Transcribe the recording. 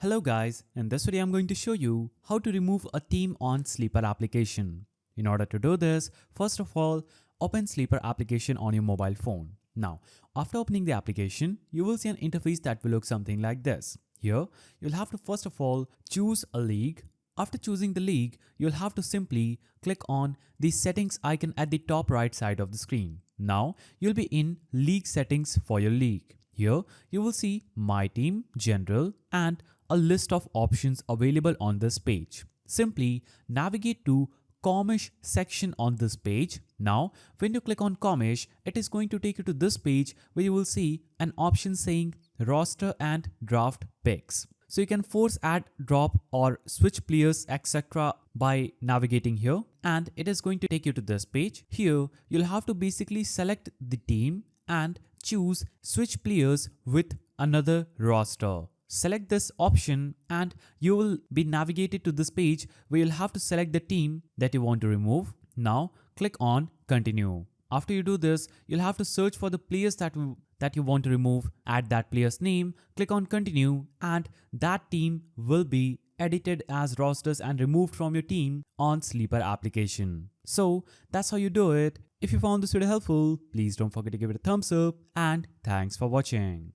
Hello guys, in this video I'm going to show you how to remove a theme on Sleeper application. In order to do this, first of all, open Sleeper application on your mobile phone. Now, after opening the application, you will see an interface that will look something like this. Here, you'll have to first of all choose a league. After choosing the league, you'll have to simply click on the settings icon at the top right side of the screen. Now, you'll be in league settings for your league. Here, you will see My Team, General, and a list of options available on this page. Simply navigate to Comish section on this page. Now, when you click on Comish, it is going to take you to this page where you will see an option saying roster and draft picks. So you can force add, drop or switch players etc. by navigating here, and it is going to take you to this page. Here, you'll have to basically select the team and choose switch players with another roster. Select this option and you will be navigated to this page where you'll have to select the team that you want to remove. Now click on continue. After you do this, you'll have to search for the players that you want to remove, add that player's name, click on continue, and that team will be edited as rosters and removed from your team on Sleeper application. So that's how you do it. If you found this video helpful, please don't forget to give it a thumbs up and thanks for watching.